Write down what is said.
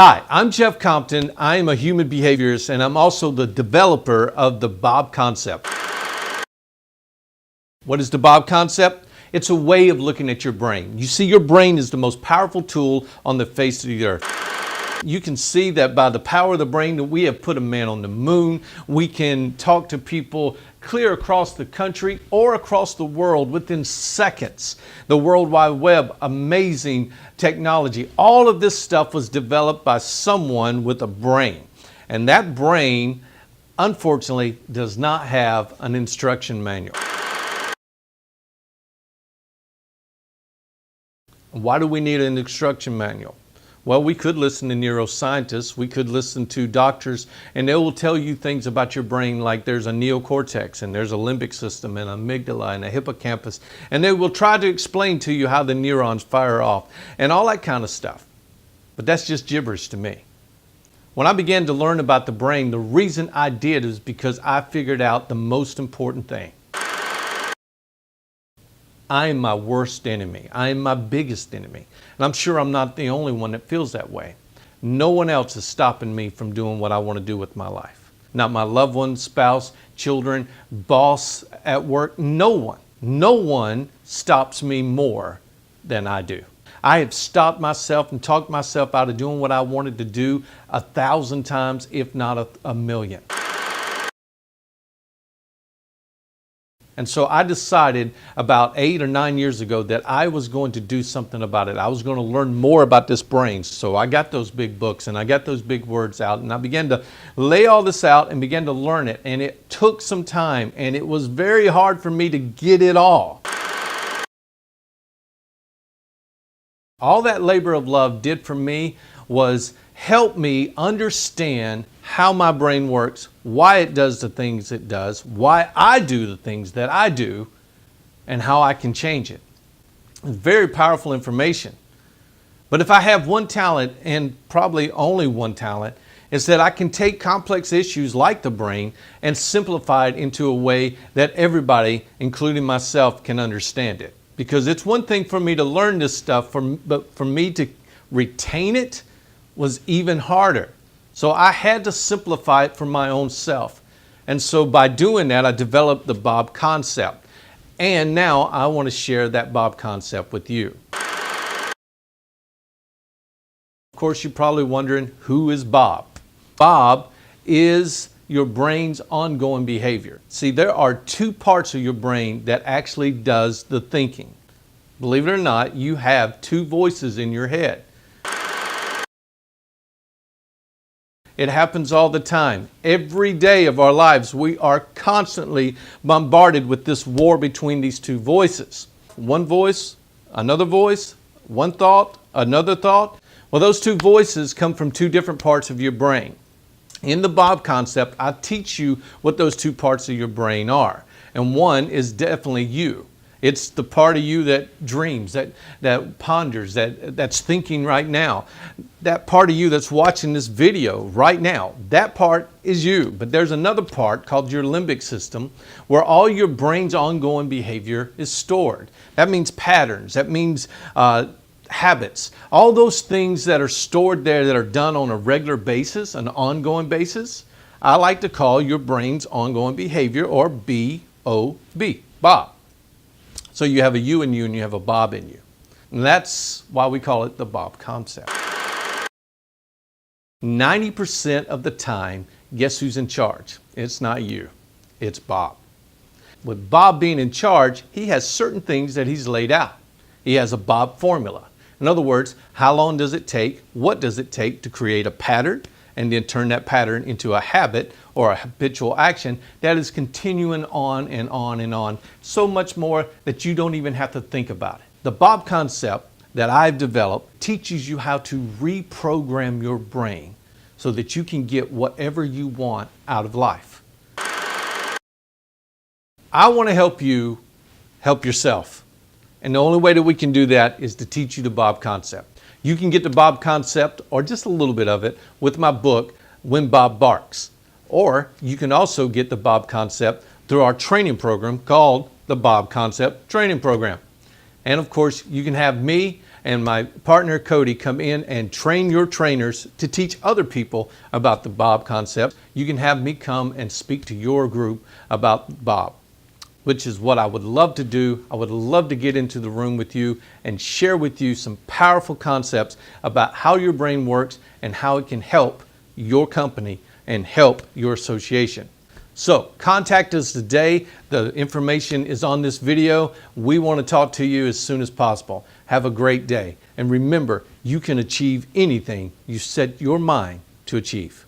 Hi, I'm Jeff Compton. I am a human behaviorist and I'm also the developer of the Bob concept. What is the Bob concept? It's a way of looking at your brain. You see, your brain is the most powerful tool on the face of the earth. You can see that by the power of the brain that we have put a man on the moon. We can talk to people clear across the country or across the world within seconds. The World Wide Web, amazing technology. All of this stuff was developed by someone with a brain. And that brain, unfortunately, does not have an instruction manual. Why do we need an instruction manual? Well, we could listen to neuroscientists, we could listen to doctors, and they will tell you things about your brain like there's a neocortex and there's a limbic system and an amygdala and a hippocampus, and they will try to explain to you how the neurons fire off and all that kind of stuff. But that's just gibberish to me. When I began to learn about the brain, the reason I did is because I figured out the most important thing. I am my worst enemy. I am my biggest enemy. And I'm sure I'm not the only one that feels that way. No one else is stopping me from doing what I want to do with my life. Not my loved ones, spouse, children, boss at work. No one stops me more than I do. I have stopped myself and talked myself out of doing what I wanted to do 1,000 times, if not a million. And so I decided about 8 or 9 years ago that I was going to do something about it. I was going to learn more about this brain. So I got those big books and I got those big words out and I began to lay all this out and began to learn it. And it took some time and it was very hard for me to get it all. All that labor of love did for me was help me understand how my brain works, why it does the things it does, why I do the things that I do, and how I can change it. It's very powerful information. But if I have one talent, and probably only one talent, is that I can take complex issues like the brain and simplify it into a way that everybody, including myself, can understand it. Because it's one thing for me to learn this stuff, but for me to retain it was even harder. So I had to simplify it for my own self. And so by doing that, I developed the Bob concept. And now I want to share that Bob concept with you. Of course, you're probably wondering, who is Bob? Bob is your brain's ongoing behavior. See, there are two parts of your brain that actually does the thinking. Believe it or not, you have two voices in your head. It happens all the time. Every day of our lives, we are constantly bombarded with this war between these two voices. One voice, another voice, one thought, another thought. Well, those two voices come from two different parts of your brain. In the Bob concept, I teach you what those two parts of your brain are. And one is definitely you. It's the part of you that dreams, that ponders, that's thinking right now. That part of you that's watching this video right now, that part is you. But there's another part called your limbic system where all your brain's ongoing behavior is stored. That means patterns, that means habits. All those things that are stored there that are done on a regular basis, an ongoing basis, I like to call your brain's ongoing behavior, or B-O-B, Bob. So you have a you in you and you have a Bob in you. And that's why we call it the Bob concept. 90% of the time, guess who's in charge? It's not you, it's Bob. With Bob being in charge, he has certain things that he's laid out. He has a Bob formula. In other words, how long does it take, what does it take to create a pattern and then turn that pattern into a habit or a habitual action that is continuing on and on and on, so much more that you don't even have to think about it. The Bob concept that I've developed teaches you how to reprogram your brain so that you can get whatever you want out of life. I want to help you help yourself. And the only way that we can do that is to teach you the Bob concept. You can get the Bob concept, or just a little bit of it, with my book, When Bob Barks. Or you can also get the Bob concept through our training program called the Bob Concept Training Program. And of course, you can have me and my partner Cody come in and train your trainers to teach other people about the Bob concept. You can have me come and speak to your group about Bob, which is what I would love to do. I would love to get into the room with you and share with you some powerful concepts about how your brain works and how it can help your company and help your association. So contact us today. The information is on this video. We want to talk to you as soon as possible. Have a great day. And remember, you can achieve anything you set your mind to achieve.